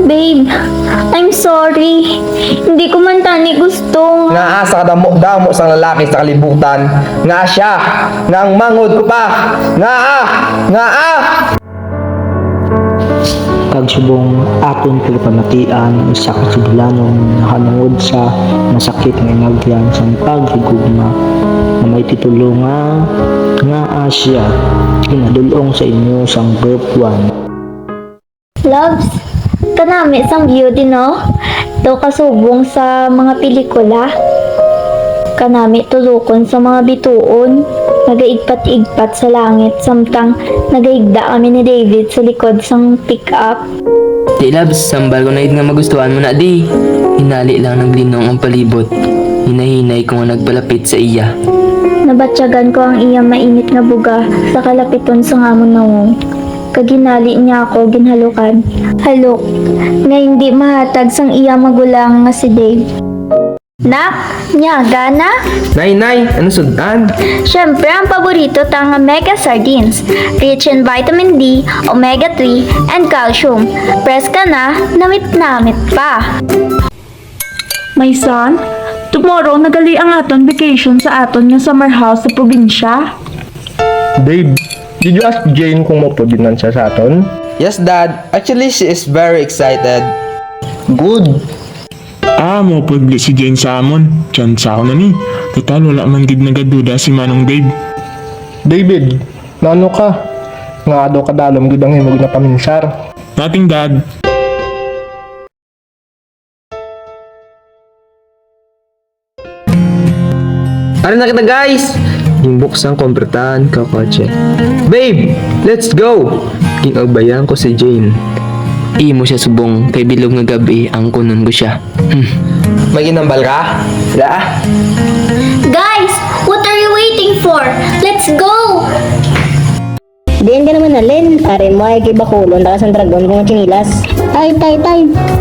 Babe, I'm sorry. Hindi ko man tani gusto. Nga asa ka damo sang lalaki sa kalibutan. Nga siya, nga ang mangod ko pa. Nga Kagsubong aton pagpamatian sa kasiglanon nakanungod sa masakit nga inagyan sa paghigugma na may titulo nga Asya kinadulong sa inyo sang group 1. Loves, kanami sang beauty no? Daw kasubong sa mga pelikula. Kanami tulukon sa mga bituon. Nagaigpat-igpat sa langit samtang nagaigda kami ni David sa likod sang pick-up. Di labs, sambal ko na nga magustuhan mo na di. Hinali lang ng linong ang palibot. Hinahinay ko nga nagpalapit sa iya. Nabatyagan ko ang iyang mainit nga buga sa kalapiton sa ngamon nawong. Kaginali niya ako ginhalukan. Halok, nga hindi mahatag sang iya magulang nga si Dave. Nak, nyaga na? Nay, ano sudan? Siyempre, ang paborito tang Mega Sardines. Rich in vitamin D, omega 3, and calcium. Press ka na, namit-namit pa. My son, tomorrow nagali ang aton vacation sa aton nga summer house sa probinsya. Babe, did you ask Jane kung mapudinan siya sa aton? Yes, Dad. Actually, she is very excited. Good. Mo pagli si Jane sa amon. Tiyansa ko na ni. Total wala man gid nagaduda si Manong Dave. David, naano ka? Nga daw kadalom gid ang himog na paminsar. Nating dad. Ano na kita guys? Yung buksang kompertahan ka kotse. Babe, let's go! Ginagbayan ko si Jane. Imo siya subong kay bilog nga gabi ang kunon ko siya. May ginambal ka? Wala. Guys, what are you waiting for? Let's go! Diyan ka naman nalin, pare mo ay kibakulon takas ang dragon kung chinilas. Tay,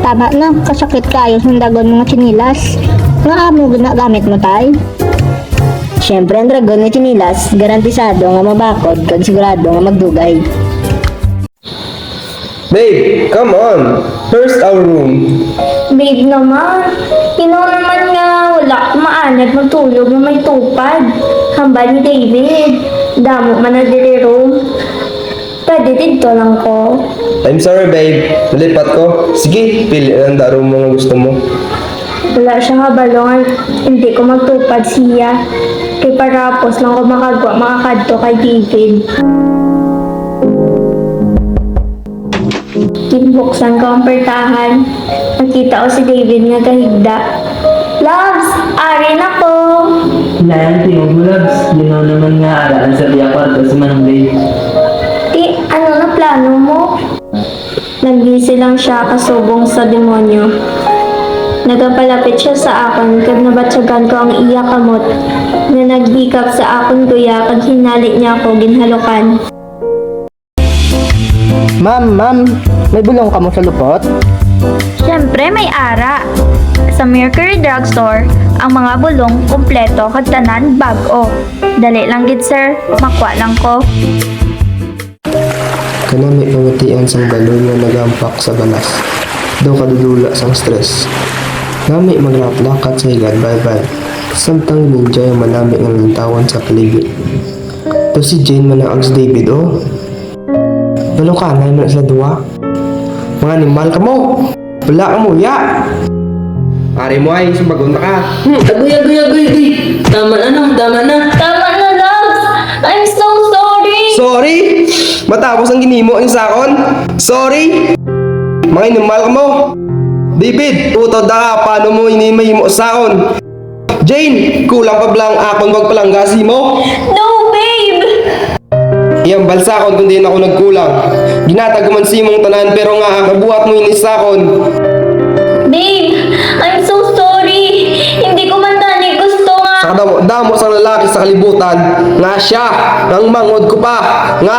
tama na, kasakit kayo sa dragon mga chinilas. Nga amo ginagamit mo tay? Siyempre ang dragon nga chinilas, garantisado nga mabakod kag sigurado nga magdugay. Babe, come on! First our room. Babe naman, naman nga wala maanag magtulog na may tupad. Hambal ni David, damo man na dili room. Pwede dito lang ko. I'm sorry, babe. Nalipat ko. Sige, pili ang room mo nga gusto mo. Wala siya kabalongan, hindi ko magtupad siya. Kay parapos lang ko makakadto kay David. Kinbuksan ko ang pertahan. Nakita ko si David nga kahigda. Loves, ari na ko! Layan tingog mo labs. Ginaw naman nga alaan sa biya kwarto si Manong Dave. Ano na plano mo? Nagbisi lang siya kasubong sa demonyo. Nagapalapit siya sa akin kag nabatsagan ko ang iya kamot na nagbikap sa akon kuya kag hinali niya ako ginhalukan. Ma'am, may bulong ka mo sa lupot? Siyempre may ara. Sa Mercury Drugstore, ang mga bulong kumpleto kag tanan bag-o. Dali lang gid sir, makwa lang ko. Kanami pamatian sang balon nga nagampak sa balas. Daw kadudula sang stress. Nami maglaklakat sa higad bye-bye. Samtang ninja yung manami ng lintawan sa paligid. To si Jane manaag si David oh. Nalukanay mo na sa duwa. Mga animal ka mo. Wala ka mo, ya. Pare mo ay, sumagon na ka. Agoy. Tama na. Tama na, loves! I'm so sorry! Sorry? Matapos ang ginimo ni Sakon? Sorry? Mga animal ka mo. David, utod na ka. Paano mo inimahimo Sakon? Jane, kulang pa blang akong pagpalanggasi mo? No, babe! Iyang balsakon kung di na ako nagkulang. Ginatag ko man simong tanan pero nga mabuhat mo inisakon. Babe, I'm so sorry! Hindi ko man tani gusto nga! Sa damo sa lalaki sa kalibutan, nga siya, nang mangod ko pa, nga